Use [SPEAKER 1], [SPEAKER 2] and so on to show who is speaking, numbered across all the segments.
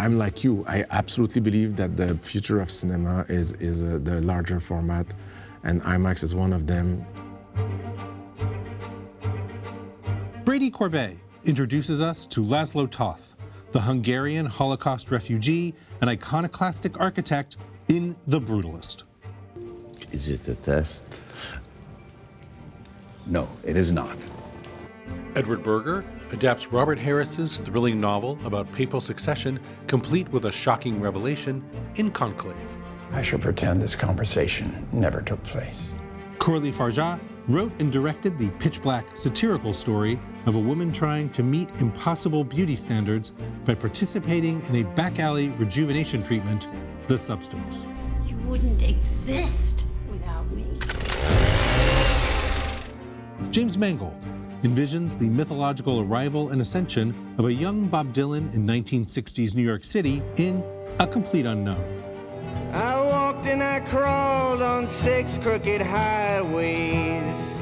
[SPEAKER 1] I'm like you. I absolutely believe that the future of cinema is the larger format, and IMAX is one of them.
[SPEAKER 2] Brady Corbet introduces us to Laszlo Toth, the Hungarian Holocaust refugee and iconoclastic architect in The Brutalist.
[SPEAKER 3] Is it a test?
[SPEAKER 4] No, it is not.
[SPEAKER 2] Edward Berger adapts Robert Harris's thrilling novel about papal succession, complete with a shocking revelation, in Conclave.
[SPEAKER 5] I shall pretend this conversation never took place.
[SPEAKER 2] Coralie Fargeat wrote and directed the pitch-black satirical story of a woman trying to meet impossible beauty standards by participating in a back-alley rejuvenation treatment, The Substance.
[SPEAKER 6] You wouldn't exist without me.
[SPEAKER 2] James Mangold envisions the mythological arrival and ascension of a young Bob Dylan in 1960s New York City in A Complete Unknown.
[SPEAKER 7] I walked and I crawled on 6 crooked highways.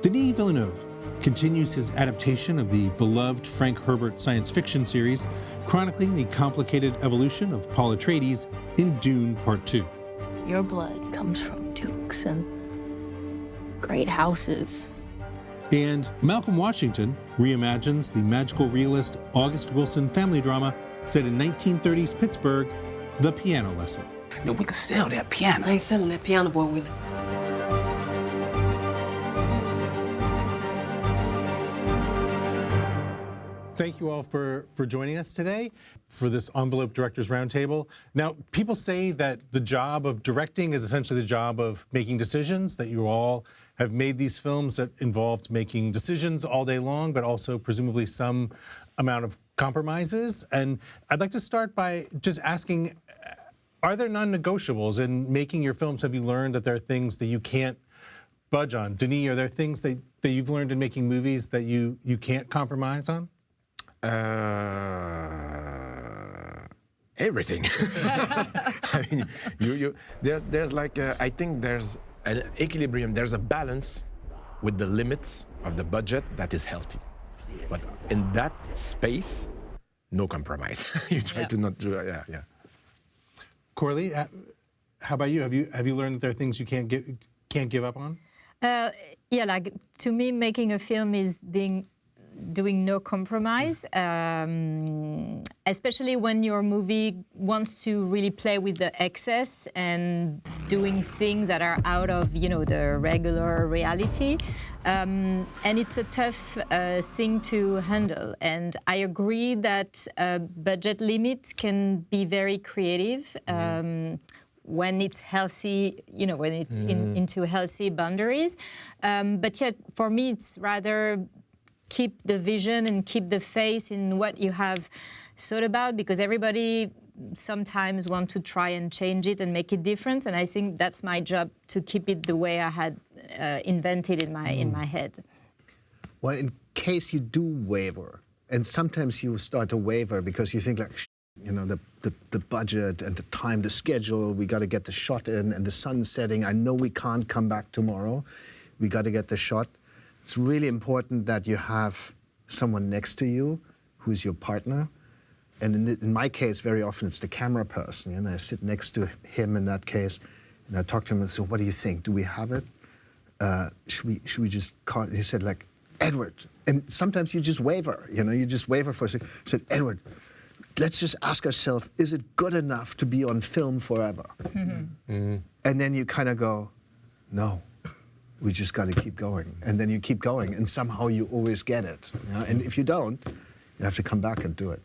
[SPEAKER 2] Denis Villeneuve continues his adaptation of the beloved Frank Herbert science fiction series, chronicling the complicated evolution of Paul Atreides in Dune Part 2.
[SPEAKER 8] Your blood comes from dukes and great houses.
[SPEAKER 2] And Malcolm Washington reimagines the magical realist August Wilson family drama set in 1930s Pittsburgh, The Piano Lesson.
[SPEAKER 4] No, we could sell that piano.
[SPEAKER 6] I ain't selling that piano boy with it.
[SPEAKER 2] Thank you all for joining us today for this Envelope Directors Roundtable. Now, people say that the job of directing is essentially the job of making decisions, that you all have made these films that involved making decisions all day long, but also presumably some amount of compromises. And I'd like to start by just asking, are there non-negotiables in making your films? Have you learned that there are things that you can't budge on? Denis, are there things that you've learned in making movies that you can't compromise on?
[SPEAKER 1] Everything. I mean, there's like I think there's an equilibrium. There's a balance with the limits of the budget that is healthy, but in that space, no compromise. You try to not do it. Yeah.
[SPEAKER 2] Coralie, how about you? Have you learned that there are things you can't give up on?
[SPEAKER 9] Yeah, like to me, making a film is doing no compromise, especially when your movie wants to really play with the excess and doing things that are out of, the regular reality. And it's a tough thing to handle. And I agree that budget limits can be very creative when it's healthy, when it's into healthy boundaries. But yet, for me, it's rather keep the vision and keep the faith in what you have thought about, because everybody sometimes want to try and change it and make it different, and I think that's my job to keep it the way I had invented in my head.
[SPEAKER 10] Well, in case you do waver, and sometimes you start to waver because you think like, the budget and the time, the schedule, we got to get the shot in, and the sun's setting. I know we can't come back tomorrow. We got to get the shot. It's really important that you have someone next to you who's your partner. And in my case, very often it's the camera person. And I sit next to him in that case, and I talk to him and say, what do you think? Do we have it? Should we just call it? He said, like, Edward. And sometimes you just waver, you just waver for a second. I said, Edward, let's just ask ourselves, is it good enough to be on film forever? And then you kind of go, no. We just got to keep going. And then you keep going, and somehow you always get it. And if you don't, you have to come back and do it.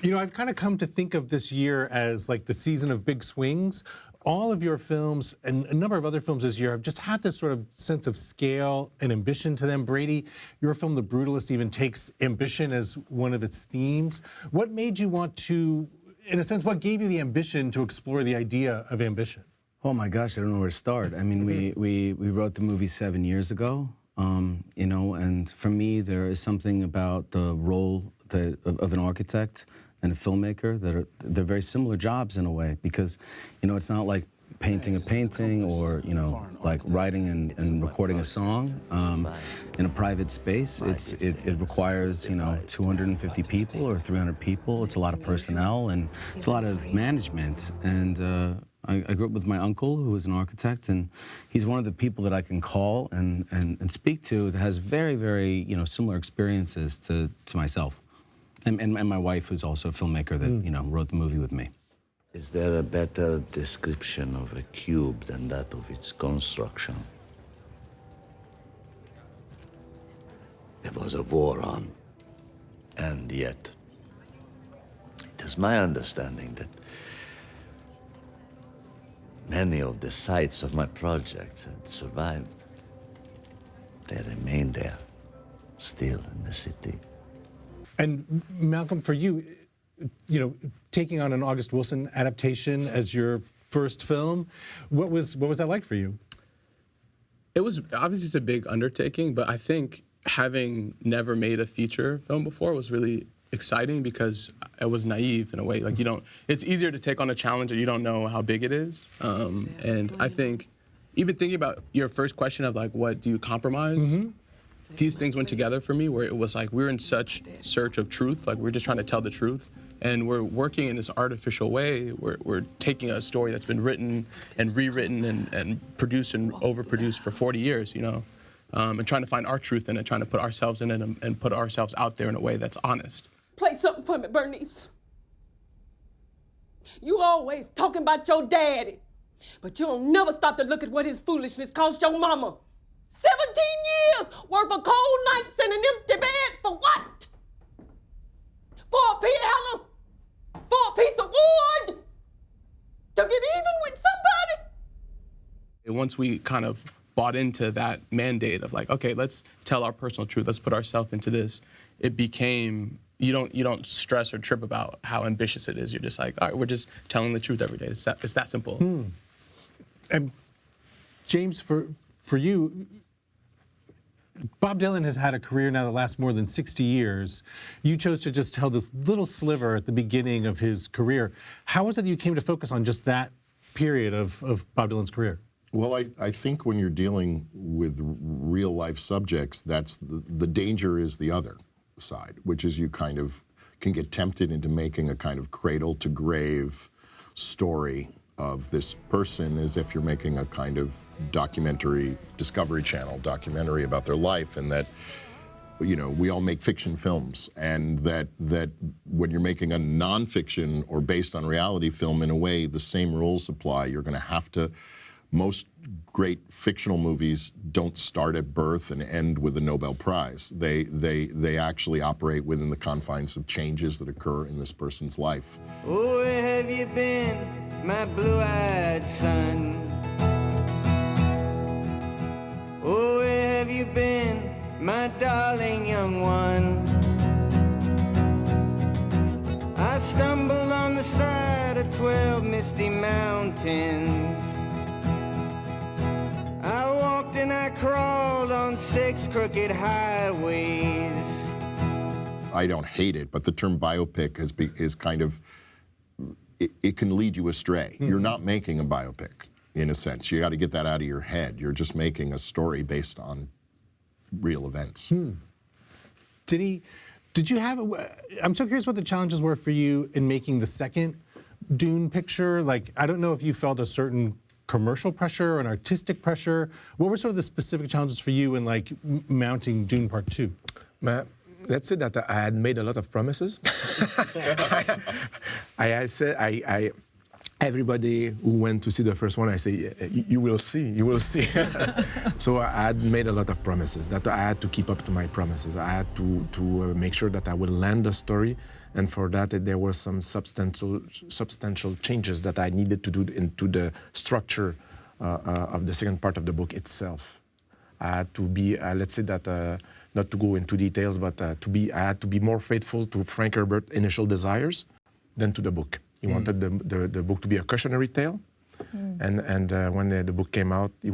[SPEAKER 2] I've kind of come to think of this year as like the season of big swings. All of your films and a number of other films this year have just had this sort of sense of scale and ambition to them. Brady, your film, The Brutalist, even takes ambition as one of its themes. What made you want to, in a sense, what gave you the ambition to explore the idea of ambition?
[SPEAKER 11] Oh my gosh, I don't know where to start. I mean, we wrote the movie 7 years ago, and for me, there is something about the role of an architect and a filmmaker that they're very similar jobs in a way, because, it's not like painting a painting or, you know, like writing and recording a song in a private space. It requires, you know, 250 people or 300 people. It's a lot of personnel and it's a lot of management. And I grew up with my uncle, who is an architect, and he's one of the people that I can call and speak to that has very, very, you know, similar experiences to myself. And my wife, who's also a filmmaker that, you know, wrote the movie with me.
[SPEAKER 3] Is there a better description of a cube than that of its construction? There was a war on, and yet it is my understanding that many of the sites of my projects had survived. They remain there, still in the city.
[SPEAKER 2] And Malcolm, for you, you know, taking on an August Wilson adaptation as your first film, what was that like for you?
[SPEAKER 12] It was obviously it's a big undertaking, but I think having never made a feature film before was really exciting because I was naive in a way. Like it's easier to take on a challenge that you don't know how big it is. And I think even thinking about your first question of like, what do you compromise? These things went together for me where it was like, we're in such search of truth. Like we're just trying to tell the truth. And we're working in this artificial way. We're taking a story that's been written and rewritten and produced and overproduced for 40 years, you know, and trying to find our truth in it, trying to put ourselves in it and put ourselves out there in a way that's honest.
[SPEAKER 13] Play something for me, Bernice. You always talking about your daddy, but you don't never stop to look at what his foolishness cost your mama. 17 years worth of cold nights and an empty bed for what? For a piano? For a piece of wood? To get even with somebody?
[SPEAKER 12] And once we kind of bought into that mandate of like, okay, let's tell our personal truth, let's put ourselves into this, it became, you don't stress or trip about how ambitious it is. You're just like, all right, we're just telling the truth every day. It's that simple.
[SPEAKER 2] And James, for you, Bob Dylan has had a career now that lasts more than 60 years. You chose to just tell this little sliver at the beginning of his career. How was it that you came to focus on just that period of Bob Dylan's career?
[SPEAKER 14] Well, I think when you're dealing with real life subjects, that's the danger is the other side, which is you kind of can get tempted into making a kind of cradle to grave story of this person as if you're making a kind of documentary, Discovery Channel documentary about their life, and that, you know, we all make fiction films, and that when you're making a nonfiction or based on reality film, in a way, the same rules apply. You're going to have to, most great fictional movies don't start at birth and end with a Nobel Prize. They actually operate within the confines of changes that occur in this person's life.
[SPEAKER 7] Oh, where have you been, my blue-eyed son? Oh, where have you been, my darling young one? I stumbled on the side of 12 misty mountains. I walked and I crawled on 6 crooked highways.
[SPEAKER 14] I don't hate it, but the term biopic is kind of, it can lead you astray. You're not making a biopic, in a sense. You got to get that out of your head. You're just making a story based on real events.
[SPEAKER 2] Denis, did you have, I'm so curious what the challenges were for you in making the second Dune picture. Like, I don't know if you felt a certain commercial pressure, an artistic pressure. What were sort of the specific challenges for you in like mounting Dune Part 2?
[SPEAKER 1] Let's say that I had made a lot of promises. I said, everybody who went to see the first one, I say, you will see. So I had made a lot of promises that I had to keep up to my promises. I had to make sure that I would land the story. And for that, there were some substantial changes that I needed to do into the structure of the second part of the book itself. I had to be, let's say that, not to go into details, but I had to be more faithful to Frank Herbert's initial desires than to the book. He wanted the book to be a cautionary tale. And when the book came out, he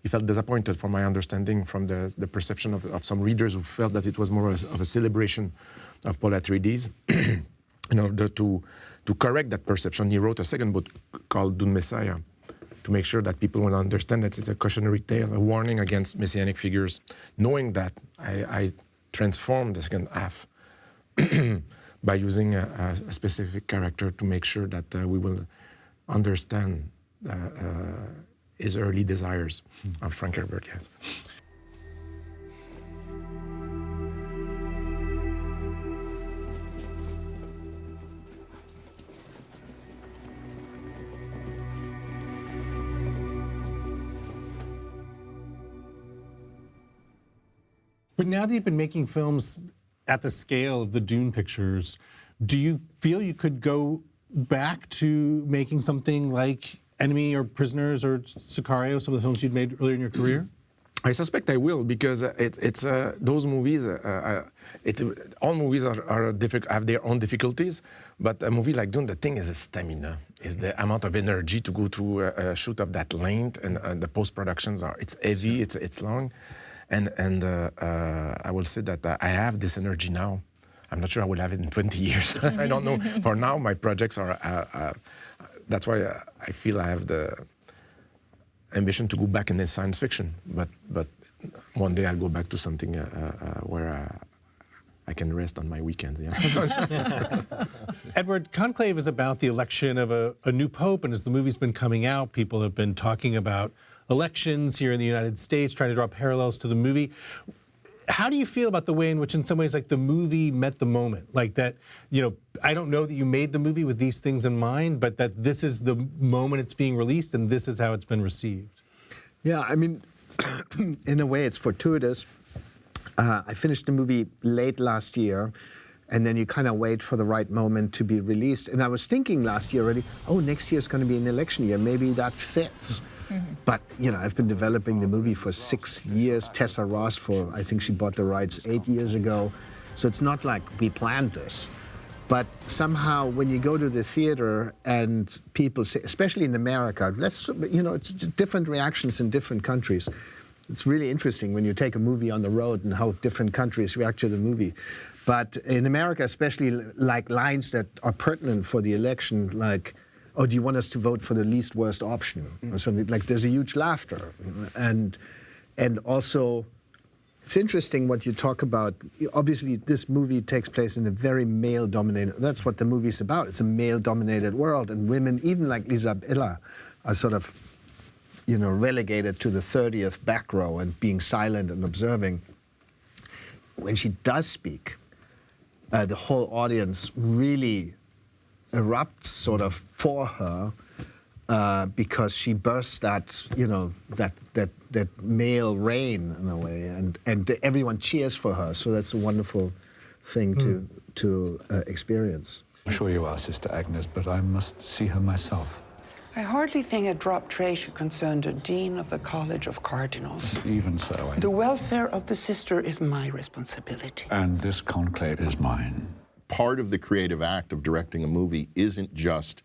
[SPEAKER 1] felt disappointed, from my understanding, from the perception of some readers who felt that it was more of a celebration of Paul Atreides. In order to correct that perception, he wrote a second book called Dune Messiah, to make sure that people will understand that it's a cautionary tale, a warning against messianic figures, knowing that I transformed the second half by using a specific character to make sure that we will understand his early desires of Frank Herbert, yes.
[SPEAKER 2] But now that you've been making films at the scale of the Dune pictures, do you feel you could go back to making something like Enemy or Prisoners or Sicario, some of the films you'd made earlier in your career?
[SPEAKER 1] I suspect I will, because those movies, all movies have their own difficulties, but a movie like Dune, the thing is the stamina, is the amount of energy to go through a shoot of that length, and the post-productions it's heavy, it's long. And I will say that I have this energy now. I'm not sure I will have it in 20 years. I don't know. For now, my projects are, that's why I feel I have the ambition to go back in the science fiction. But one day I'll go back to something where I can rest on my weekends. Yeah.
[SPEAKER 2] Edward, Conclave is about the election of a new pope, and as the movie's been coming out, people have been talking about elections here in the United States, trying to draw parallels to the movie. How do you feel about the way in which, in some ways, like the movie met the moment? Like that, I don't know that you made the movie with these things in mind, but that this is the moment it's being released and this is how it's been received.
[SPEAKER 10] Yeah, I mean, in a way, it's fortuitous. I finished the movie late last year, and then you kind of wait for the right moment to be released. And I was thinking last year already, next year's going to be an election year. Maybe that fits. But, I've been developing the movie for 6 years. Tessa Ross, I think she bought the rights 8 years ago. So it's not like we planned this. But somehow when you go to the theater and people say, especially in America, it's different reactions in different countries. It's really interesting when you take a movie on the road and how different countries react to the movie. But in America, especially like lines that are pertinent for the election, like, do you want us to vote for the least worst option? Or something like there's a huge laughter. And also, it's interesting what you talk about. Obviously, this movie takes place in a very male-dominated, that's what the movie's about. It's a male-dominated world, and women, even like Lisa Bella, are sort of, relegated to the 30th back row and being silent and observing. When she does speak, the whole audience really erupts sort of for her because she bursts that that male reign in a way, and everyone cheers for her. So that's a wonderful thing to experience.
[SPEAKER 15] I'm sure you are, Sister Agnes, but I must see her myself.
[SPEAKER 16] I hardly think a drop tray should concern the Dean of the College of Cardinals.
[SPEAKER 15] Even so,
[SPEAKER 16] The welfare of the sister is my responsibility.
[SPEAKER 15] And this conclave is mine.
[SPEAKER 14] Part of the creative act of directing a movie isn't just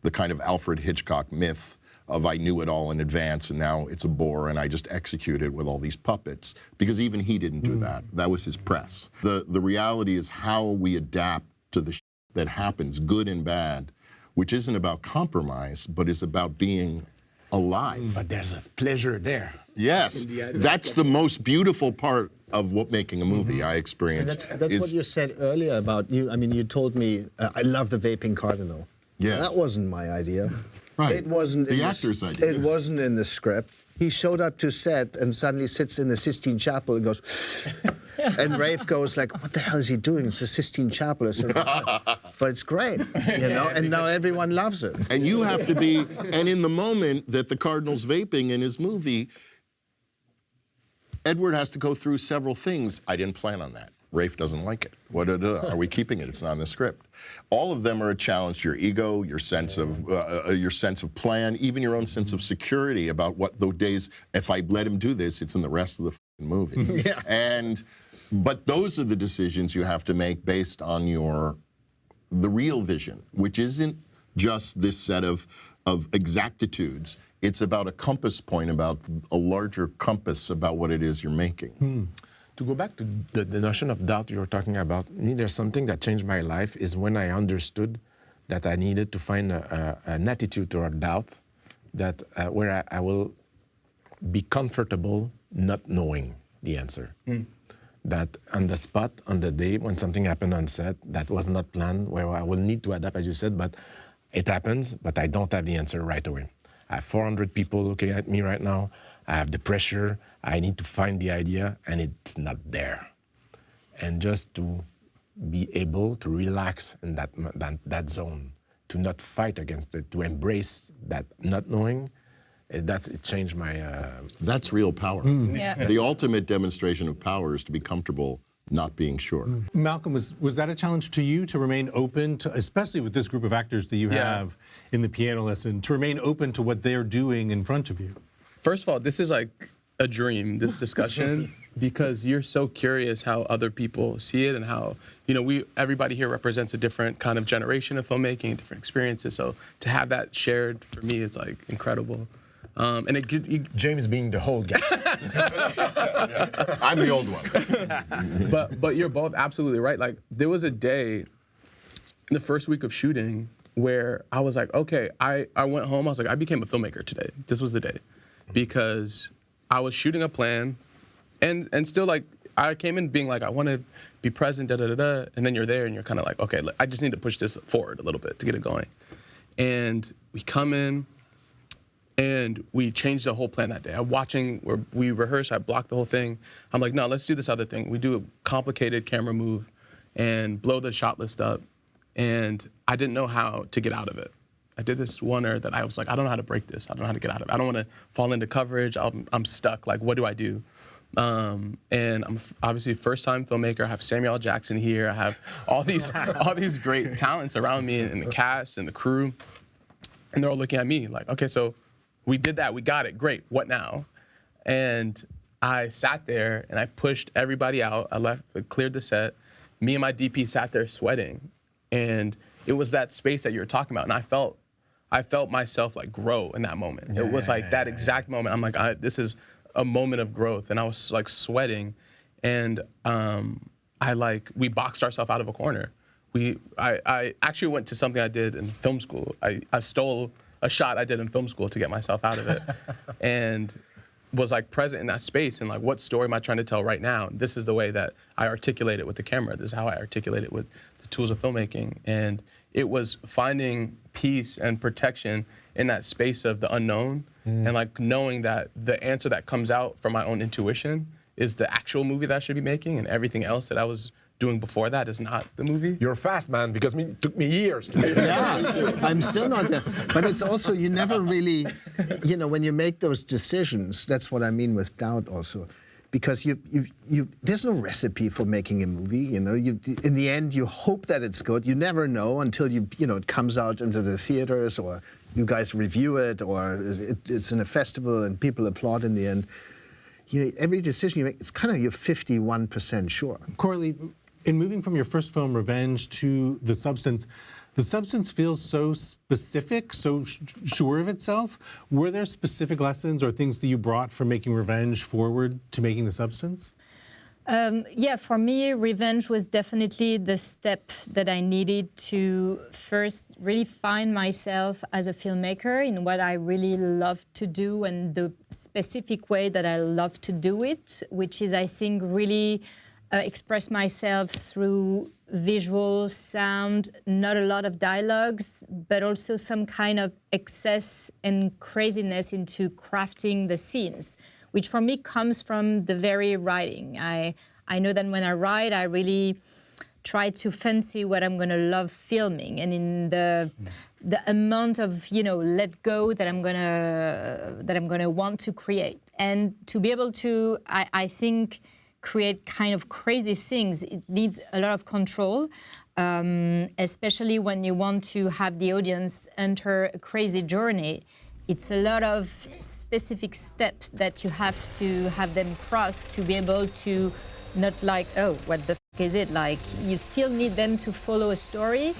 [SPEAKER 14] the kind of Alfred Hitchcock myth of I knew it all in advance and now it's a bore and I just execute it with all these puppets, because even he didn't do that. That was his press. The reality is how we adapt to the that happens, good and bad, which isn't about compromise, but is about being alive.
[SPEAKER 1] But there's a pleasure there.
[SPEAKER 14] Yes, that's the most beautiful part of making a movie, I experienced.
[SPEAKER 10] And that's what you said earlier about you. I mean, you told me, I love the vaping cardinal.
[SPEAKER 14] Yes.
[SPEAKER 10] That wasn't my idea.
[SPEAKER 14] Right.
[SPEAKER 10] It wasn't
[SPEAKER 14] the actor's idea.
[SPEAKER 10] It wasn't in the script. He showed up to set and suddenly sits in the Sistine Chapel and goes, and Rafe goes like, what the hell is he doing? It's the Sistine Chapel. I said, but it's great, and now everyone loves it.
[SPEAKER 14] And you have to be, and in the moment that the Cardinal's vaping in his movie, Edward has to go through several things. I didn't plan on that. Rafe doesn't like it. Are we keeping it? It's not in the script. All of them are a challenge to your ego, your sense of plan, even your own sense of security about what the days. If I let him do this, it's in the rest of the movie. But those are the decisions you have to make based on the real vision, which isn't just this set of exactitudes. It's about a compass point, about a larger compass about what it is you're making.
[SPEAKER 1] To go back to the notion of doubt you were talking about, me, there's something that changed my life is when I understood that I needed to find an attitude toward doubt that where I will be comfortable not knowing the answer. That on the spot, on the day, when something happened on set that was not planned, where I will need to adapt, as you said, but it happens, but I don't have the answer right away. I have 400 people looking at me right now. I have the pressure. I need to find the idea, and it's not there. And just to be able to relax in that zone, to not fight against it, to embrace that not knowing, it changed my...
[SPEAKER 14] That's real power.
[SPEAKER 9] Yeah.
[SPEAKER 14] The ultimate demonstration of power is to be comfortable not being sure.
[SPEAKER 2] Malcolm, was that a challenge to you to remain open to, especially with this group of actors that you have in the piano lesson, to remain open to what they're doing in front of you?
[SPEAKER 12] First of all, this is like a dream, this discussion, because you're so curious how other people see it and how, everybody here represents a different kind of generation of filmmaking, different experiences. So to have that shared, for me, it's like incredible. And
[SPEAKER 1] James being the whole guy.
[SPEAKER 14] I'm the old one.
[SPEAKER 12] But you're both absolutely right. Like, there was a day in the first week of shooting where I was like, okay, I went home, I was like, I became a filmmaker today. This was the day. Because I was shooting a plan, and still, like, I came in being like, I want to be present, and then you're there and you're kind of like, okay, I just need to push this forward a little bit to get it going. And we come in, and we changed the whole plan that day. We rehearsed, I blocked the whole thing. I'm like, no, let's do this other thing. We do a complicated camera move and blow the shot list up. And I didn't know how to get out of it. I did this one that I was like, I don't know how to break this. I don't know how to get out of it. I don't want to fall into coverage. I'm stuck. Like, what do I do? And I'm obviously a first-time filmmaker. I have Samuel L. Jackson here. I have all these great talents around me, and the cast and the crew. And they're all looking at me like, okay, so we did that, we got it, great, what now? And I sat there and I pushed everybody out. I cleared the set. Me and my DP sat there sweating. And it was that space that you were talking about. And I felt myself like grow in that moment. It was like that exact moment. I'm like, this is a moment of growth. And I was like sweating. And we boxed ourselves out of a corner. I actually went to something I did in film school. I stole a shot I did in film school to get myself out of it, and was like present in that space and like, what story am I trying to tell right now? And this is the way that I articulate it with the camera. This is how I articulate it with the tools of filmmaking. And it was finding peace and protection in that space of the unknown, and like knowing that the answer that comes out from my own intuition is the actual movie that I should be making, and everything else that I was doing before that is not the movie.
[SPEAKER 1] You're fast, man, because it took me years to do that.
[SPEAKER 10] Yeah, I'm still not there. But it's also, you never really, when you make those decisions, that's what I mean with doubt also. Because there's no recipe for making a movie, in the end, you hope that it's good. You never know until it comes out into the theaters, or you guys review it, or it's in a festival and people applaud in the end. Every decision you make, it's kind of you're 51% sure.
[SPEAKER 2] Coralie, in moving from your first film, Revenge, to the substance feels so specific, so sure of itself. Were there specific lessons or things that you brought from making Revenge forward to making the substance?
[SPEAKER 9] Yeah, for me, Revenge was definitely the step that I needed to first really find myself as a filmmaker in what I really love to do and the specific way that I love to do it, which is, I think, really express myself through visual, sound, not a lot of dialogues, but also some kind of excess and craziness into crafting the scenes, which for me comes from the very writing. I know that when I write, I really try to fancy what I'm going to love filming, and in the amount of let go that I'm gonna want to create, and to be able to, I think, create kind of crazy things. It needs a lot of control, especially when you want to have the audience enter a crazy journey. It's a lot of specific steps that you have to have them cross to be able to not like, oh, what the f is it? Like, you still need them to follow a story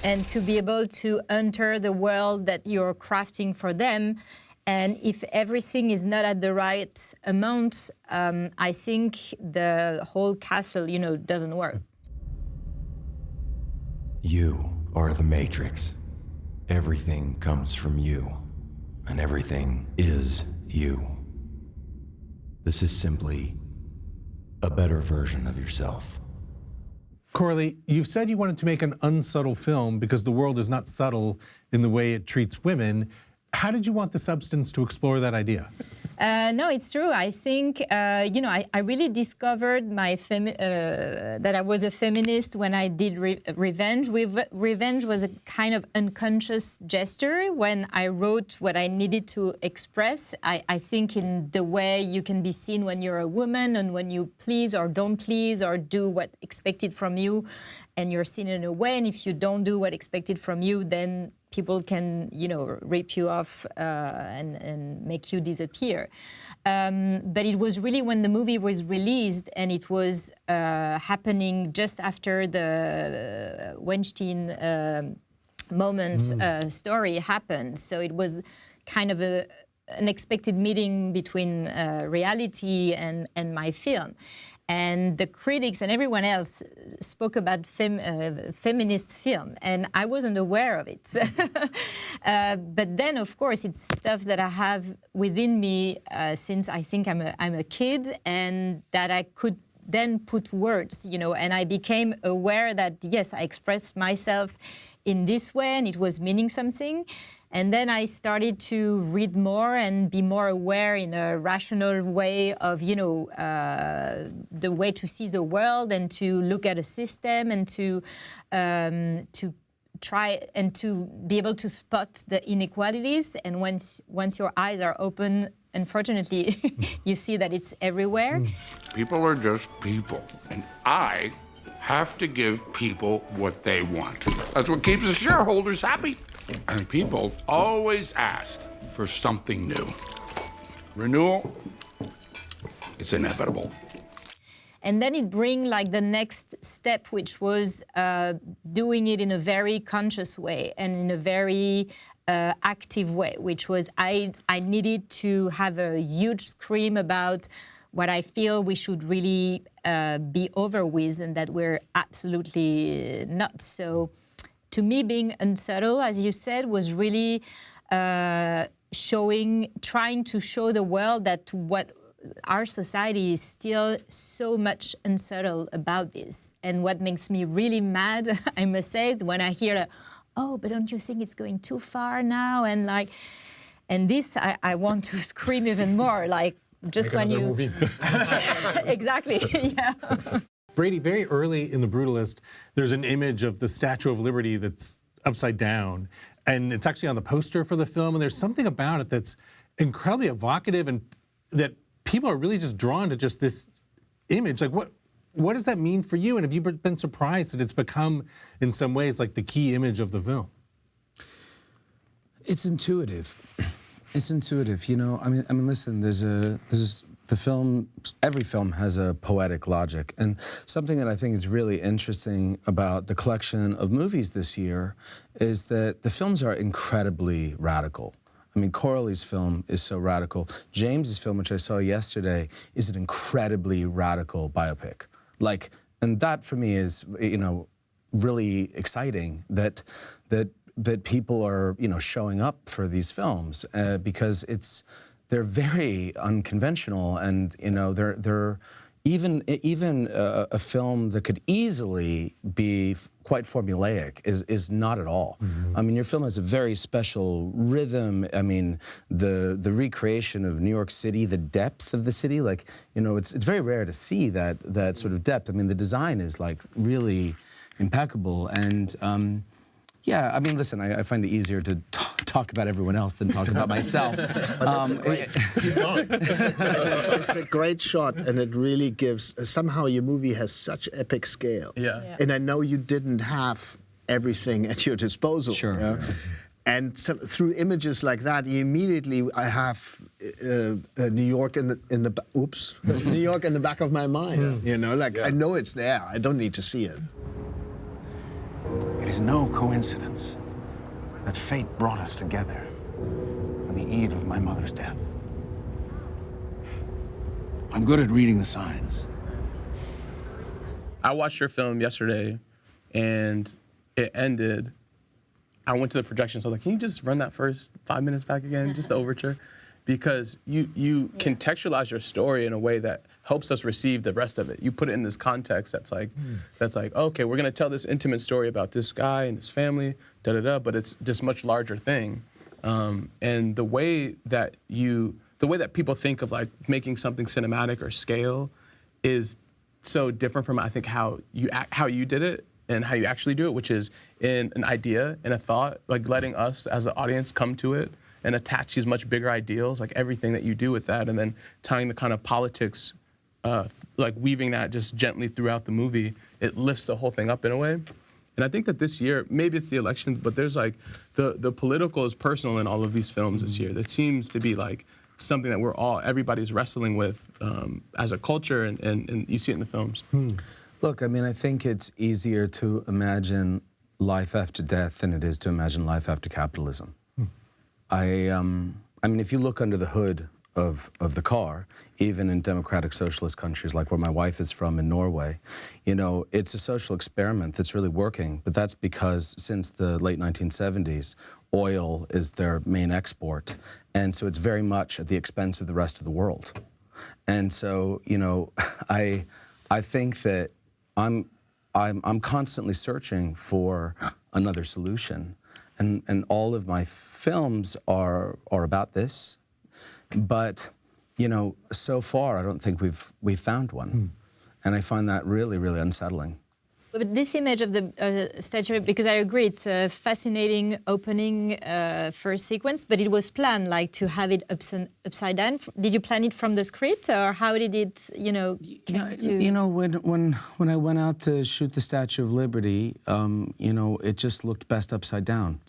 [SPEAKER 9] and to be able to enter the world that you're crafting for them. And if everything is not at the right amount, I think the whole castle, doesn't work.
[SPEAKER 17] You are the Matrix. Everything comes from you. and everything is you. This is simply a better version of yourself.
[SPEAKER 2] Coralie, you've said you wanted to make an unsubtle film because the world is not subtle in the way it treats women. How did you want the substance to explore that idea?
[SPEAKER 9] No, it's true. I think, I really discovered that I was a feminist when I did Revenge. Revenge was a kind of unconscious gesture when I wrote what I needed to express. I think in the way you can be seen when you're a woman and when you please or don't please or do what's expected from you, and you're seen in a way, and if you don't do what's expected from you, then people can, rip you off and make you disappear. But it was really when the movie was released and it was happening just after the Weinstein moment story happened. So it was kind of an unexpected meeting between reality and my film. And the critics and everyone else spoke about feminist film, and I wasn't aware of it. But then, of course, it's stuff that I have within me since I think I'm a kid, and that I could then put words, and I became aware that, yes, I expressed myself in this way, and it was meaning something. And then I started to read more and be more aware in a rational way of, the way to see the world and to look at a system and to try and to be able to spot the inequalities. And once your eyes are open, unfortunately, you see that it's everywhere.
[SPEAKER 18] People are just people, and I have to give people what they want. That's what keeps the shareholders happy. And people always ask for something new. Renewal, it's inevitable.
[SPEAKER 9] And then it brings the next step, which was doing it in a very conscious way and in a very active way, which was I needed to have a huge scream about what I feel we should really be over with, and that we're absolutely not. So to me, being unsubtle, as you said, was really trying to show the world that what our society is still so much unsubtle about this. And what makes me really mad, I must say, is when I hear, oh, but don't you think it's going too far now? And this, I want to scream even more, just when you...
[SPEAKER 2] Movie.
[SPEAKER 9] Exactly, yeah.
[SPEAKER 2] Brady, very early in The Brutalist, there's an image of the Statue of Liberty that's upside down, and it's actually on the poster for the film, and there's something about it that's incredibly evocative and that people are really just drawn to just this image. What does that mean for you, and have you been surprised that it's become, in some ways, the key image of the film?
[SPEAKER 11] It's intuitive. It's intuitive, I mean, listen, the film, every film has a poetic logic, and something that I think is really interesting about the collection of movies this year is that the films are incredibly radical. I mean, Coralie's film is so radical. James's film, which I saw yesterday, is an incredibly radical biopic. And that for me is, really exciting that people are, showing up for these films because they're very unconventional, and they're even a film that could easily be quite formulaic is not at all. Mm-hmm. I mean, your film has a very special rhythm. I mean, the recreation of New York City, the depth of the city, it's very rare to see that sort of depth. I mean, the design is really impeccable, and yeah, I mean, listen, I find it easier to talk about everyone else than talk about myself.
[SPEAKER 10] It's a great shot, and it really gives, somehow your movie has such epic scale.
[SPEAKER 12] Yeah.
[SPEAKER 10] And I know you didn't have everything at your disposal.
[SPEAKER 11] Sure.
[SPEAKER 10] Yeah? And so, through images like that, you immediately, I have New York in the New York in the back of my mind. I know it's there. I don't need to see it.
[SPEAKER 4] It is no coincidence that fate brought us together on the eve of my mother's death. I'm good at reading the signs.
[SPEAKER 12] I watched your film yesterday, and it ended I went to the projection, so I was like, can you just run that first 5 minutes back again, just the overture? Because you contextualize your story in a way that helps us receive the rest of it. You put it in this context that's like, okay, we're gonna tell this intimate story about this guy and his family, but it's this much larger thing. And the way that people think of like making something cinematic or scale is so different from, I think, how you did it and how you actually do it, which is in an idea, in a thought, like letting us as the audience come to it and attach these much bigger ideals, like everything that you do with that, and then tying the kind of politics, like weaving that just gently throughout the movie, it lifts the whole thing up in a way. And I think that this year, maybe it's the election, but there's like, the political is personal in all of these films this year. That seems to be like something that everybody's wrestling with as a culture, and you see it in the films.
[SPEAKER 11] Look, I mean, I think it's easier to imagine life after death than it is to imagine life after capitalism. I mean, if you look under the hood of the car, even in democratic socialist countries like where my wife is from in Norway, you know, it's a social experiment that's really working, but that's because since the late 1970s, oil is their main export, and so it's very much at the expense of the rest of the world. And so, you know, I think that I'm constantly searching for another solution. And all of my films are about this, but you know, so far I don't think we've found one, and I find that really, really unsettling.
[SPEAKER 9] But this image of the statue, because I agree, it's a fascinating opening first sequence, but it was planned, like, to have it upside down. Did you plan it from the script, or how did it, you know,
[SPEAKER 11] You know, when I went out to shoot the Statue of Liberty, you know, it just looked best upside down.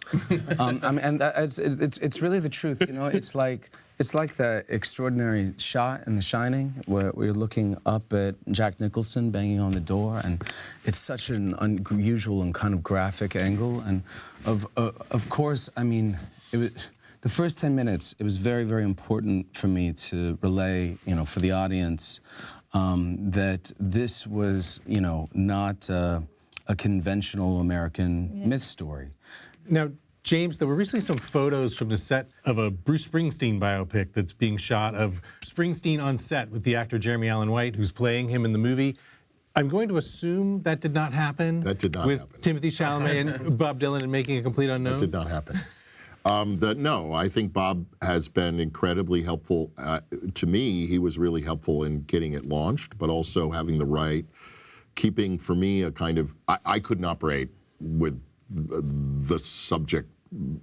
[SPEAKER 11] I mean, and it's really the truth, you know. It's like that extraordinary shot in The Shining where we're looking up at Jack Nicholson banging on the door, and it's such an unusual and kind of graphic angle. And of course, I mean, the first 10 minutes, it was very, very important for me to relay, you know, for the audience, that this was, you know, not a conventional American myth story.
[SPEAKER 2] Now, James, there were recently some photos from the set of a Bruce Springsteen biopic that's being shot of Springsteen on set with the actor Jeremy Allen White, who's playing him in the movie. I'm going to assume that did not happen.
[SPEAKER 14] That did not
[SPEAKER 2] with
[SPEAKER 14] happen.
[SPEAKER 2] Timothée Chalamet and Bob Dylan and Making a Complete Unknown?
[SPEAKER 14] That did not happen. No, I think Bob has been incredibly helpful. To me, he was really helpful in getting it launched, but also having the right, keeping, for me, a kind of, I couldn't operate with the subject,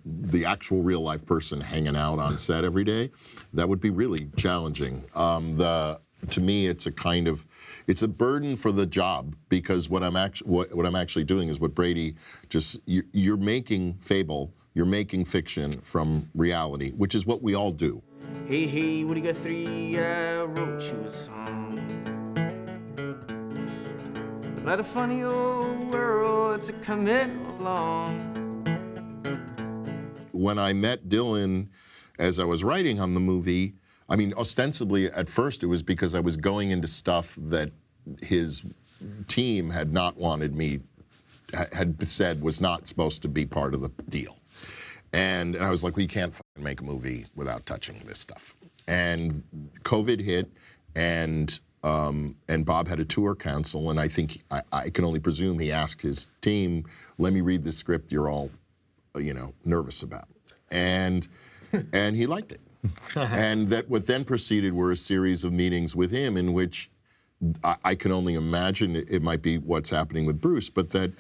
[SPEAKER 14] the actual real life person hanging out on set every day. That would be really challenging. To me, it's a kind of, it's a burden for the job, because what I'm actually doing is what Brady just, you're making fable, you're making fiction from reality, which is what we all do.
[SPEAKER 7] Hey, hey, what do you got 3? I wrote you a song about a funny old world that's a coming along.
[SPEAKER 14] When I met Dylan as I was writing on the movie, I mean, ostensibly at first it was because I was going into stuff that his team had not wanted me, had said was not supposed to be part of the deal. And I was like, we can't fucking make a movie without touching this stuff. And COVID hit, and Bob had a tour council, and I think, I can only presume he asked his team, let me read the script you're all, you know, nervous about. And he liked it. And that what then proceeded were a series of meetings with him in which I can only imagine it might be what's happening with Bruce, but that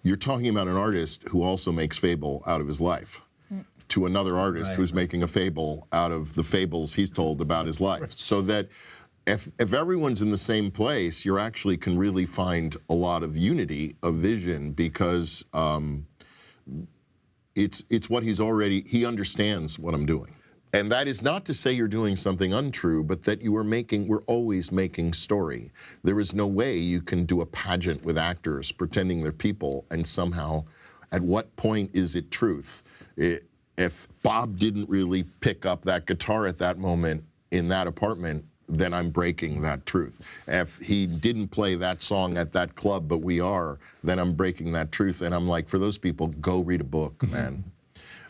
[SPEAKER 14] you're talking about an artist who also makes fable out of his life to another artist who's making a fable out of the fables he's told about his life. So that if everyone's in the same place, you actually can really find a lot of unity of vision, because it's what he understands what I'm doing. And that is not to say you're doing something untrue, but that we're always making story. There is no way you can do a pageant with actors pretending they're people, and somehow, at what point is it truth? If Bob didn't really pick up that guitar at that moment in that apartment, then I'm breaking that truth. If he didn't play that song at that club, but we are, then I'm breaking that truth. And I'm like, for those people, go read a book, man.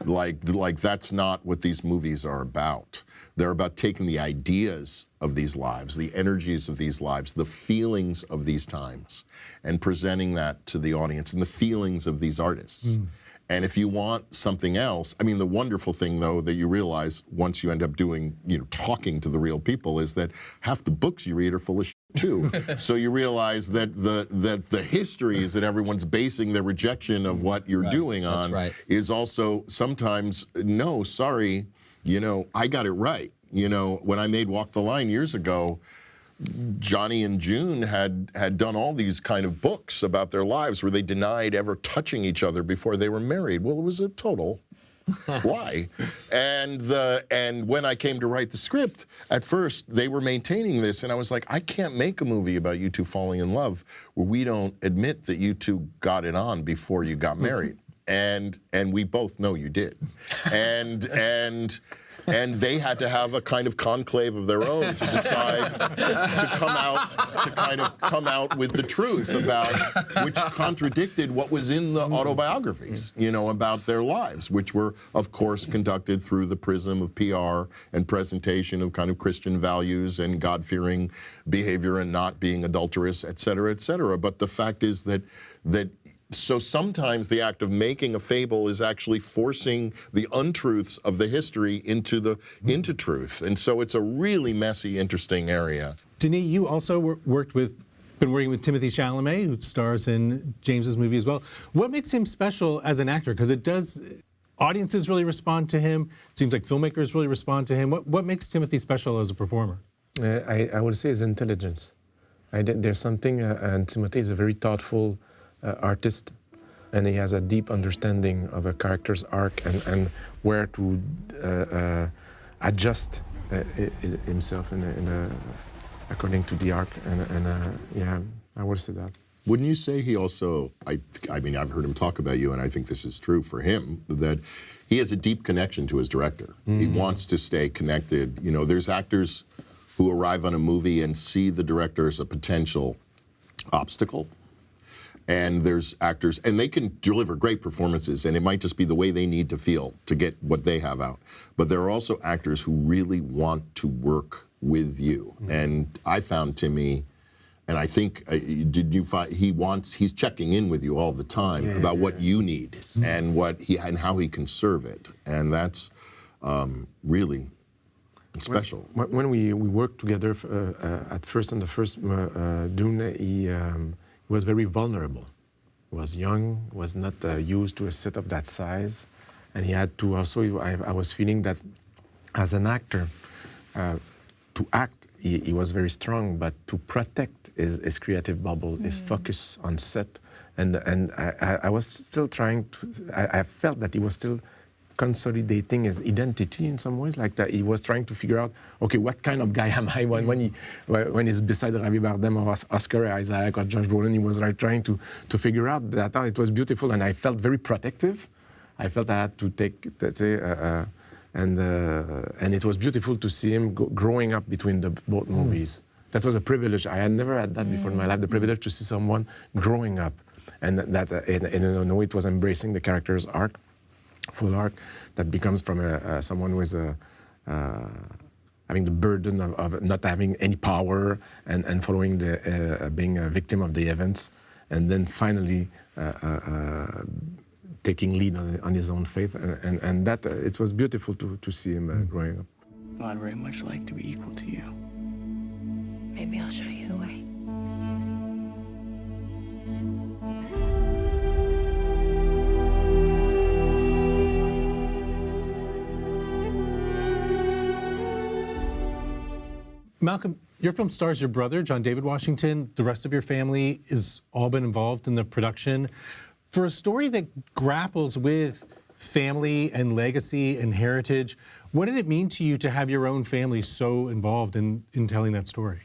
[SPEAKER 14] Like that's not what these movies are about. They're about taking the ideas of these lives, the energies of these lives, the feelings of these times, and presenting that to the audience, and the feelings of these artists. And if you want something else, I mean, the wonderful thing, though, that you realize once you end up doing, talking to the real people, is that half the books you read are full of shit, too. So you realize that the histories that everyone's basing their rejection of what you're doing on is also sometimes, no, sorry, I got it right. When I made Walk the Line years ago, Johnny and June had done all these kind of books about their lives where they denied ever touching each other before they were married. Well, it was a total lie. And when I came to write the script, at first they were maintaining this, and I was like, I can't make a movie about you two falling in love where we don't admit that you two got it on before you got married. And we both know you did. And they had to have a kind of conclave of their own to decide to come out with the truth about, which contradicted what was in the autobiographies, about their lives, which were, of course, conducted through the prism of PR and presentation of kind of Christian values and God-fearing behavior and not being adulterous, et cetera, et cetera. But the fact is that so sometimes the act of making a fable is actually forcing the untruths of the history into truth. And so it's a really messy, interesting area.
[SPEAKER 2] Denis, you also been working with Timothée Chalamet, who stars in James's movie as well. What makes him special as an actor? Because audiences really respond to him. It seems like filmmakers really respond to him. What makes Timothée special as a performer?
[SPEAKER 1] I would say his intelligence. There's something, and Timothée is a very thoughtful artist, and he has a deep understanding of a character's arc and where to adjust himself according to the arc. Yeah, I would say that.
[SPEAKER 14] Wouldn't you say he also, I mean, I've heard him talk about you, and I think this is true for him, that he has a deep connection to his director. He wants to stay connected. There's actors who arrive on a movie and see the director as a potential obstacle. And there's actors, and they can deliver great performances, and it might just be the way they need to feel to get what they have out. But there are also actors who really want to work with you. And I found Timmy, and I think, did you find he's checking in with you all the time about what you need and and how he can serve it. And that's really special.
[SPEAKER 1] When we worked together at first on the first Dune, he was very vulnerable. He was young, was not used to a set of that size, and he had to also, I was feeling that as an actor, to act, he was very strong, but to protect his creative bubble, his focus on set, and I was still trying to, I felt that he was still consolidating his identity in some ways, like that he was trying to figure out, okay, what kind of guy am I? When he's beside Javier Bardem or Oscar Isaac or Josh Brolin, he was like trying to figure out that. It was beautiful, and I felt very protective. I felt I had to take, let's say, and it was beautiful to see him growing up between both movies. That was a privilege. I had never had that before in my life, the privilege to see someone growing up, and that in a way it was embracing the character's arc. Full arc that becomes from someone who is having the burden of not having any power and following being a victim of the events, and then finally taking lead on his own faith, and that it was beautiful to see him growing up.
[SPEAKER 19] Well, I'd very much like to be equal to you.
[SPEAKER 8] Maybe I'll show you the way.
[SPEAKER 2] Malcolm, your film stars your brother, John David Washington. The rest of your family has all been involved in the production. For a story that grapples with family and legacy and heritage, what did it mean to you to have your own family so involved in telling that story?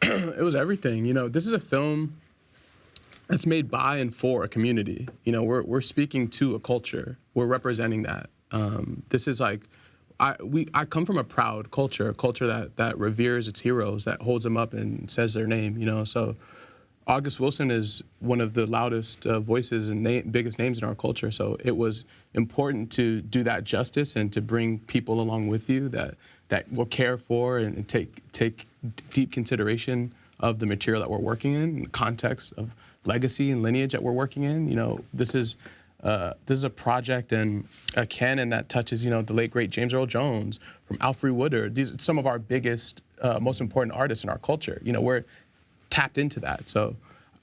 [SPEAKER 12] It was everything. This is a film that's made by and for a community. We're speaking to a culture. We're representing that. This is like I come from a proud culture, a culture that reveres its heroes, that holds them up and says their name, you know. So August Wilson is one of the loudest voices and biggest names in our culture. So it was important to do that justice and to bring people along with you that will care for and take deep consideration of the material that we're working in the context of legacy and lineage that we're working in. You know, this is a project and a canon that touches, you know, the late great James Earl Jones, from Alfred Woodard. These are some of our biggest, most important artists in our culture. You know, we're tapped into that. So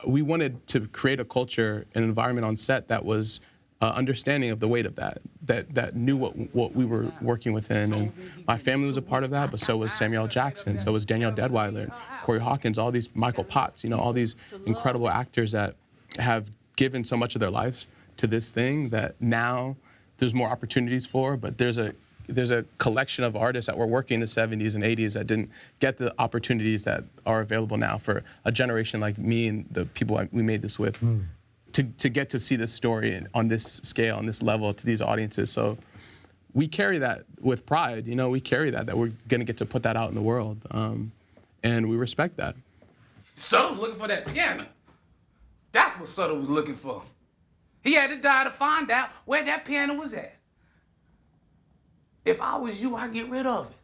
[SPEAKER 12] we wanted to create a culture, an environment on set that was understanding of the weight of that knew what we were working within. And my family was a part of that, but so was Samuel L. Jackson, so was Danielle Deadwyler, Corey Hawkins, all these, Michael Potts, you know, all these incredible actors that have given so much of their lives to this thing that now there's more opportunities for, but there's a collection of artists that were working in the 70s and 80s that didn't get the opportunities that are available now for a generation like me and the people we made this with. To get to see this story on this scale, on this level, to these audiences. So we carry that with pride, you know, we carry that we're gonna get to put that out in the world. And we respect that.
[SPEAKER 20] Sutter was looking for that piano. That's what Sutter was looking for. He had to die to find out where that piano was at. If I was you, I'd get rid of it.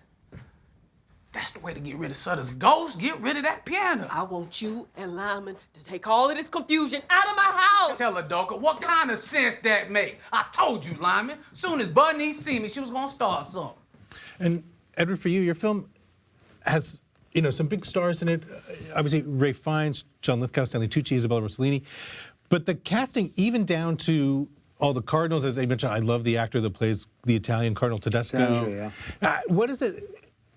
[SPEAKER 20] That's the way to get rid of Sutter's ghost. Get rid of that piano.
[SPEAKER 13] I want you and Lyman to take all of this confusion out of my house.
[SPEAKER 20] Tell her, Doka, what kind of sense that make? I told you, Lyman. Soon as Budney see me, she was gonna start something.
[SPEAKER 2] And Edward, for you, your film has, you know, some big stars in it. Obviously, Ralph Fiennes, John Lithgow, Stanley Tucci, Isabella Rossellini. But the casting, even down to all the Cardinals, as I mentioned, I love the actor that plays the Italian Cardinal Tedesco.
[SPEAKER 10] Berger, yeah.
[SPEAKER 2] What is it?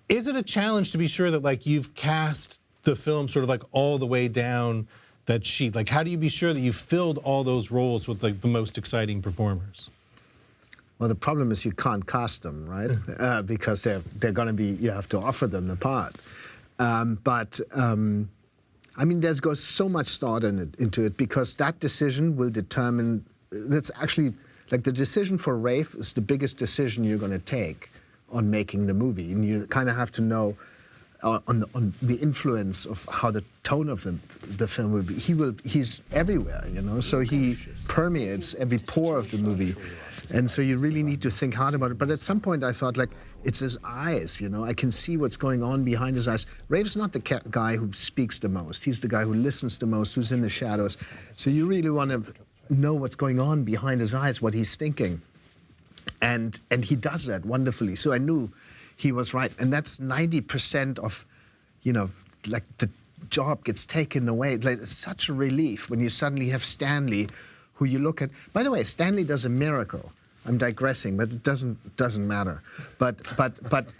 [SPEAKER 2] Is it a challenge to be sure that, like, you've cast the film sort of like all the way down that sheet? Like, how do you be sure that you've filled all those roles with, like, the most exciting performers?
[SPEAKER 10] Well, the problem is you can't cast them, right? Because they're going to be, you have to offer them the part. I mean, there's goes so much thought into it because that decision will determine. That's actually, like, the decision for Rafe is the biggest decision you're going to take on making the movie, and you kind of have to know on the influence of how the tone of the film will be. He's everywhere, you know, so he permeates every pore of the movie, and so you really need to think hard about it. But at some point I thought, like, it's his eyes, you know, I can see what's going on behind his eyes. Rafe's not the guy who speaks the most, he's the guy who listens the most, who's in the shadows, so you really want to know what's going on behind his eyes, what he's thinking. And he does that wonderfully. So I knew he was right. And that's 90% of, you know, like, the job gets taken away. Like, it's such a relief when you suddenly have Stanley, who you look at. By the way, Stanley does a miracle. I'm digressing, but it doesn't matter. But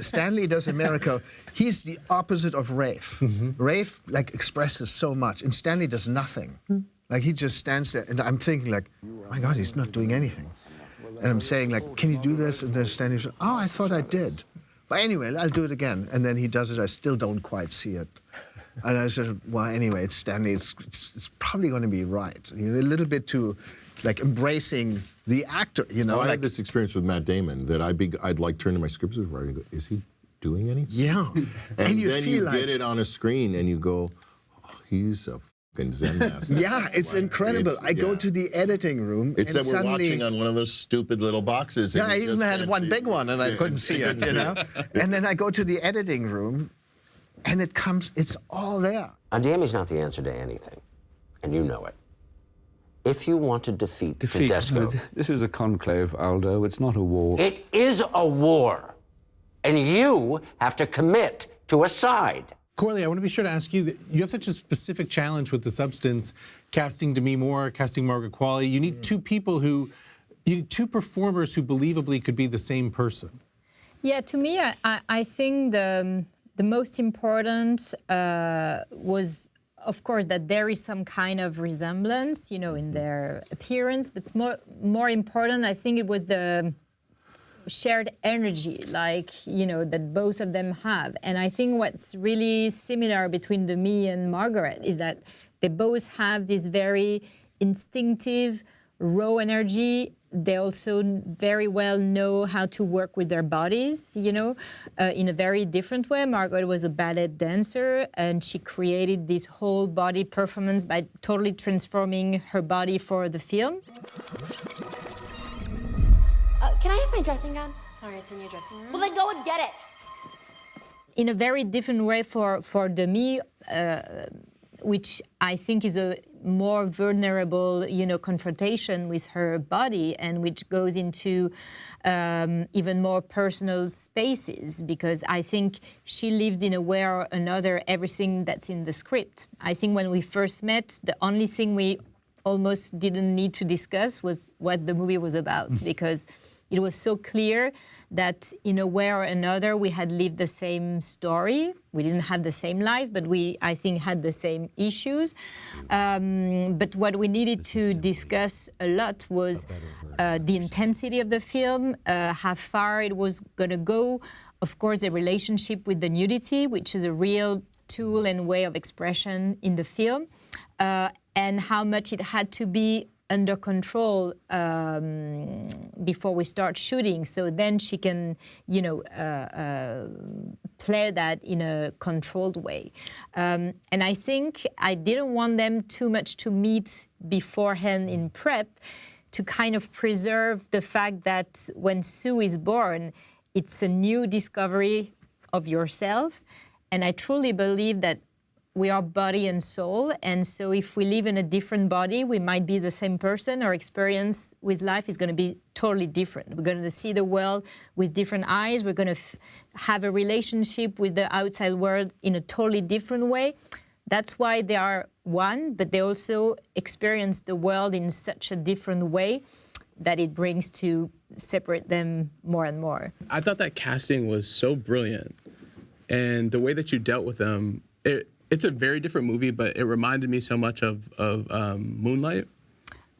[SPEAKER 10] Stanley does a miracle. He's the opposite of Rafe. Rafe, like, expresses so much, and Stanley does nothing. Like, he just stands there, and I'm thinking, like, my God, he's not doing anything. And I'm saying, like, can you do this? And they're standing there, oh, I thought I did. But anyway, I'll do it again. And then he does it, I still don't quite see it. And I said, well, anyway, it's Stanley, it's probably going to be right. You know, a little bit too, like, embracing the actor, you know.
[SPEAKER 14] Well, I
[SPEAKER 10] like,
[SPEAKER 14] had this experience with Matt Damon that I'd like turn to my script supervisor and go, is he doing anything?
[SPEAKER 10] Yeah.
[SPEAKER 14] And
[SPEAKER 10] you
[SPEAKER 14] then
[SPEAKER 10] feel
[SPEAKER 14] you
[SPEAKER 10] like,
[SPEAKER 14] get it on a screen and you go, oh, he's a fucking Zen master.
[SPEAKER 10] Yeah, it's incredible. I go to the editing room.
[SPEAKER 14] It's
[SPEAKER 10] and
[SPEAKER 14] that we're watching on one of those stupid little boxes.
[SPEAKER 10] Yeah, I even had one big one and I couldn't see it, you know. And then I go to the editing room and it's all there.
[SPEAKER 21] Adami's not the answer to anything, and you know it. If you want to defeat Tedesco...
[SPEAKER 15] This is a conclave, Aldo. It's not a war.
[SPEAKER 21] It is a war, and you have to commit to a side.
[SPEAKER 2] Coralie, I want to be sure to ask you, that you have such a specific challenge with The Substance, casting Demi Moore, casting Margaret Qualley. You need two performers who believably could be the same person.
[SPEAKER 9] Yeah, to me, I think the most important was, of course, that there is some kind of resemblance, you know, in their appearance. But more important, I think it was the shared energy, like, you know, that both of them have. And I think what's really similar between Demi and Margaret is that they both have this very instinctive, raw energy they also very well know how to work with their bodies, you know, in a very different way. Margot was a ballet dancer, and she created this whole body performance by totally transforming her body for the film.
[SPEAKER 5] Can I have my dressing gown? Sorry, it's in your dressing room. Well, then go and get it.
[SPEAKER 9] In a very different way for Demi, which I think is a more vulnerable, you know, confrontation with her body, and which goes into even more personal spaces, because I think she lived in a way or another everything that's in the script. I think when we first met, the only thing we almost didn't need to discuss was what the movie was about, because it was so clear that in a way or another we had lived the same story. We didn't have the same life, but we, I think, had the same issues. But what we needed to discuss a lot was the intensity of the film, how far it was going to go. Of course, the relationship with the nudity, which is a real tool and way of expression in the film, and how much it had to be under control before we start shooting, so then she can, you know, play that in a controlled way. And I think I didn't want them too much to meet beforehand in prep, to kind of preserve the fact that when Sue is born, it's a new discovery of yourself. And I truly believe that we are body and soul, and so if we live in a different body, we might be the same person. Our experience with life is going to be totally different. We're going to see the world with different eyes. We're going to have a relationship with the outside world in a totally different way. That's why they are one, but they also experience the world in such a different way that it brings to separate them more and more.
[SPEAKER 12] I thought that casting was so brilliant, and the way that you dealt with them, it's a very different movie, but it reminded me so much of Moonlight,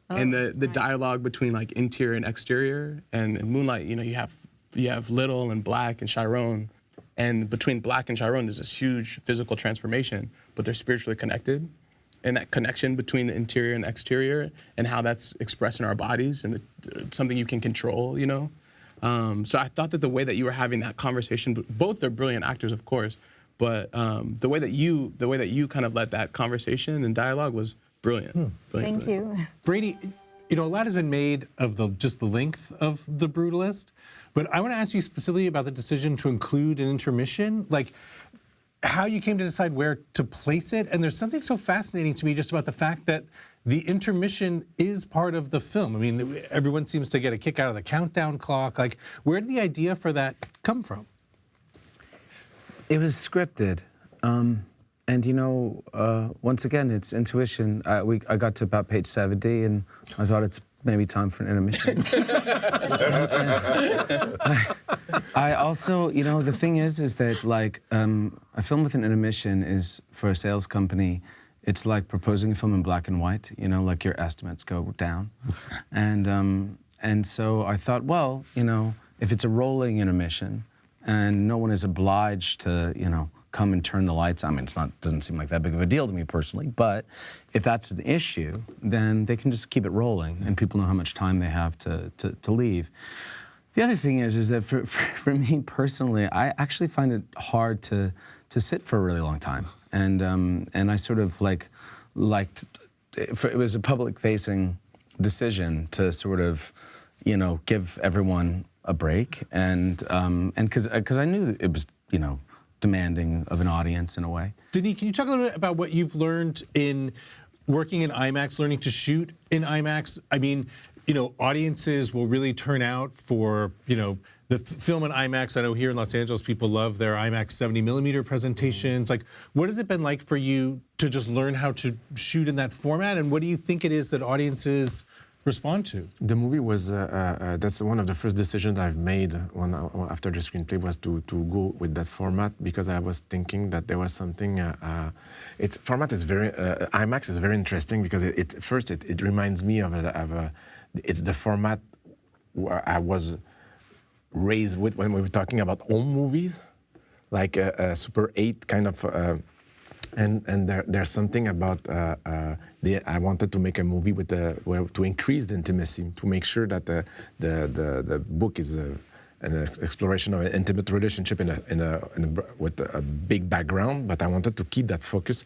[SPEAKER 12] and the dialogue between like interior and exterior. And in Moonlight, you know, you have Little and Black and Chiron, and between Black and Chiron, there's this huge physical transformation, but they're spiritually connected, and that connection between the interior and the exterior, and how that's expressed in our bodies, and something you can control, you know. So I thought that the way that you were having that conversation, both are brilliant actors, of course. But the way that you kind of led that conversation and dialogue was brilliant.
[SPEAKER 9] Thank you.
[SPEAKER 2] Brady, you know, a lot has been made of just the length of The Brutalist, but I want to ask you specifically about the decision to include an intermission, like how you came to decide where to place it. And there's something so fascinating to me just about the fact that the intermission is part of the film. I mean, everyone seems to get a kick out of the countdown clock. Like, where did the idea for that come from?
[SPEAKER 11] It was scripted, and you know, once again, it's intuition. I got to about page 70, and I thought it's maybe time for an intermission. I also, you know, the thing is that like a film with an intermission is, for a sales company, it's like proposing a film in black and white. You know, like your estimates go down, and so I thought, well, you know, if it's a rolling intermission, and no one is obliged to, you know, come and turn the lights on. I mean, doesn't seem like that big of a deal to me personally, but if that's an issue, then they can just keep it rolling, and people know how much time they have to leave. The other thing is that for me personally, I actually find it hard to sit for a really long time, and I sort of liked it was a public-facing decision to sort of, you know, give everyone a break, and because I knew it was, you know, demanding of an audience in a way.
[SPEAKER 2] Denis, can you talk a little bit about what you've learned in working in IMAX, learning to shoot in IMAX? I mean, you know, audiences will really turn out for, you know, the film in IMAX. I know here in Los Angeles, people love their IMAX 70mm presentations. Like, what has it been like for you to just learn how to shoot in that format, and what do you think it is that audiences respond to?
[SPEAKER 1] The movie was, that's one of the first decisions I've made after the screenplay, was to go with that format, because I was thinking that there was something, its format is very, IMAX is very interesting, because it reminds me of it's the format where I was raised with when we were talking about home movies, like a Super 8 kind of And there's something about I wanted to make a movie with to increase the intimacy, to make sure that the book is an exploration of an intimate relationship with a big background, but I wanted to keep that focus.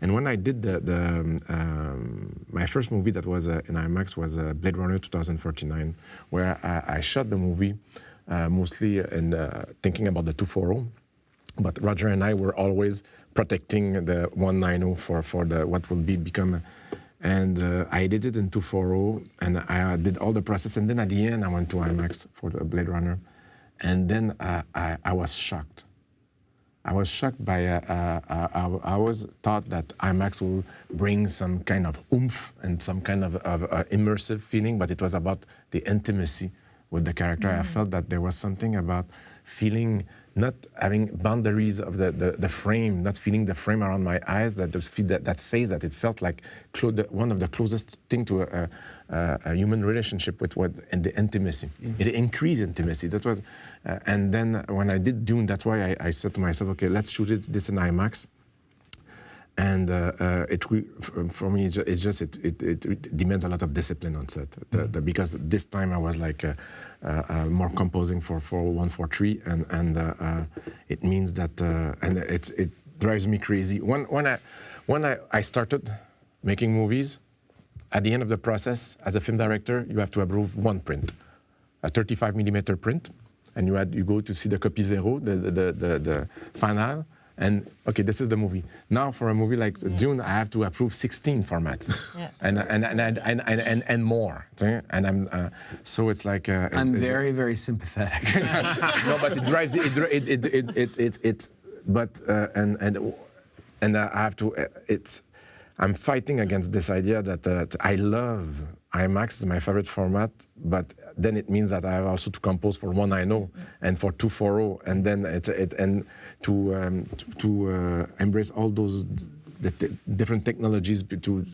[SPEAKER 1] And when I did my first movie that was in IMAX was Blade Runner 2049, where I shot the movie mostly in thinking about the 240, but Roger and I were always protecting the 190 for what will become. And I did it in 240, and I did all the process, and then at the end I went to IMAX for the Blade Runner, and then I was shocked. I was shocked by, I was thought that IMAX will bring some kind of oomph and some kind of immersive feeling, but it was about the intimacy with the character. I felt that there was something about feeling, not having boundaries of the frame, not feeling the frame around my eyes, that phase, that it felt like one of the closest thing to a human relationship with and the intimacy. It increased intimacy. That was, and then when I did Dune, that's why I said to myself, okay, let's shoot this in IMAX. And for me, it demands a lot of discipline on set, because this time I was like more composing for 143, and it means that and it drives me crazy. When I started making movies, at the end of the process, as a film director, you have to approve one print, a 35mm print, and you go to see the copy zero, the final. And okay, this is the movie. Now for a movie like Dune, I have to approve 16 formats, and more. And I'm so it's like
[SPEAKER 11] I'm very sympathetic.
[SPEAKER 1] No, but it drives it. But and I have to. I'm fighting against this idea that I love IMAX is my favorite format, but then it means that I have also to compose for 190 and for 240, and then and to embrace all those different technologies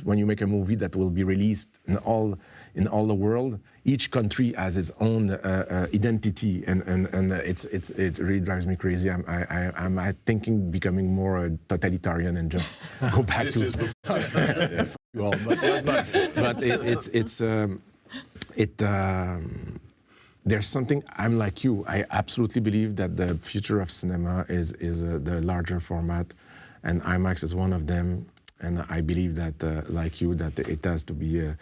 [SPEAKER 1] when you make a movie that will be released in all the world. Each country has its own identity, and it really drives me crazy. I'm thinking becoming more totalitarian and just go back
[SPEAKER 14] this
[SPEAKER 1] to.
[SPEAKER 14] Is the you all,
[SPEAKER 1] but there's something. I'm like you. I absolutely believe that the future of cinema is the larger format, and IMAX is one of them. And I believe that, like you, that it has to be.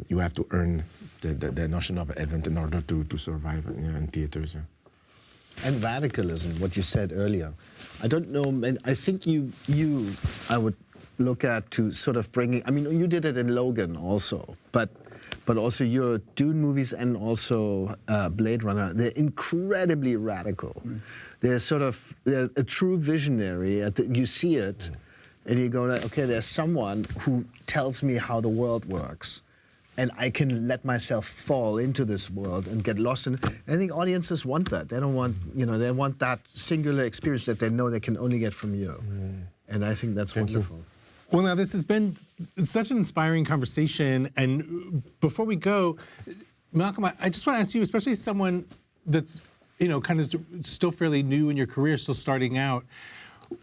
[SPEAKER 1] You have to earn the notion of event in order to survive in theaters. Yeah.
[SPEAKER 10] And radicalism, what you said earlier. I don't know, and I think I would look at to sort of bringing, I mean, you did it in Logan also, but also your Dune movies and also Blade Runner, they're incredibly radical. They're a true visionary. You see it, and you go, okay, there's someone who tells me how the world works, and I can let myself fall into this world and get lost in it. I think audiences want that. They don't want, they want that singular experience that they know they can only get from you. And I think that's wonderful.
[SPEAKER 2] Well, now this has been such an inspiring conversation. And before we go, Malcolm, I just want to ask you, especially someone that's, kind of still fairly new in your career, still starting out,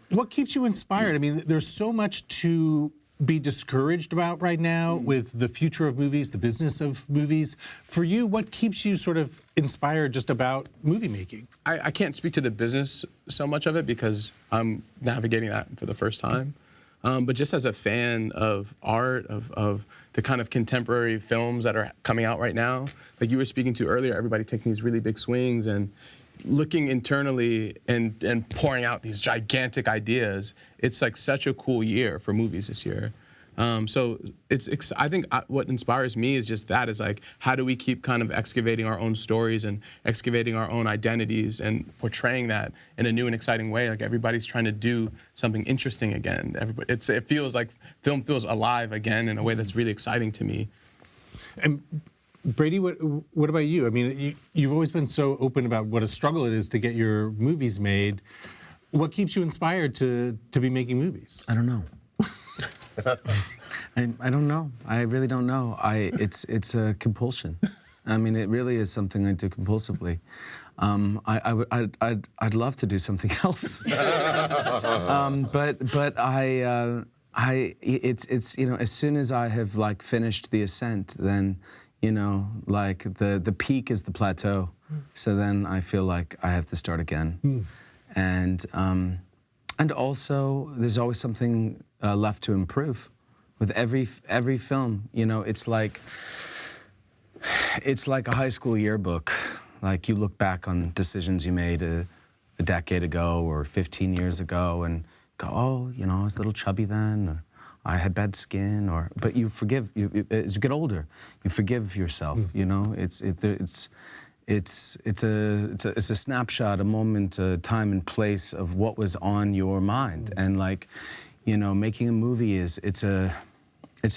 [SPEAKER 2] what keeps you inspired? I mean, there's so much to be discouraged about right now with the future of movies, the business of movies. For you, what keeps you sort of inspired just about movie making?
[SPEAKER 12] I can't speak to the business so much of it because I'm navigating that for the first time. But just as a fan of art, of the kind of contemporary films that are coming out right now, like you were speaking to earlier, everybody taking these really big swings and looking internally and pouring out these gigantic ideas. It's like such a cool year for movies this year. So I think what inspires me is just that, is like, how do we keep kind of excavating our own stories and excavating our own identities and portraying that in a new and exciting way? Like, everybody's trying to do something interesting again. It feels like film feels alive again in a way that's really exciting to me.
[SPEAKER 2] And Brady, what about you? I mean, you've always been so open about what a struggle it is to get your movies made. What keeps you inspired to be making movies?
[SPEAKER 11] I don't know. I don't know. I really don't know. It's a compulsion. I mean, it really is something I do compulsively. I'd love to do something else, but it's you know, as soon as I have like finished the ascent, then you know, like the peak is the plateau. So then I feel like I have to start again, and also there's always something left to improve with every film. You know, it's like a high school yearbook. Like you look back on decisions you made a decade ago or 15 years ago and go, oh, you know, I was a little chubby then, or I had bad skin, but you forgive. As you get older, you forgive yourself. You know, it's a snapshot, a moment, a time and place of what was on your mind. And like, you know, making a movie it's a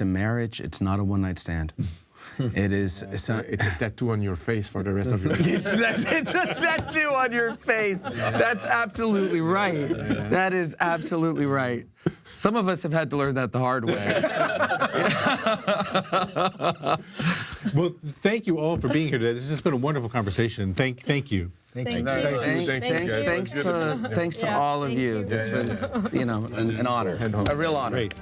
[SPEAKER 11] marriage. It's not a one-night stand. It is.
[SPEAKER 1] It's a tattoo on your face for the rest of your life.
[SPEAKER 11] It's a tattoo on your face. That's absolutely right. That is absolutely right. Some of us have had to learn that the hard way.
[SPEAKER 2] Well, thank you all for being here today. This has been a wonderful conversation. Thank you.
[SPEAKER 11] Thanks to all of you. This was, you know, an honor, a real honor.
[SPEAKER 2] Great.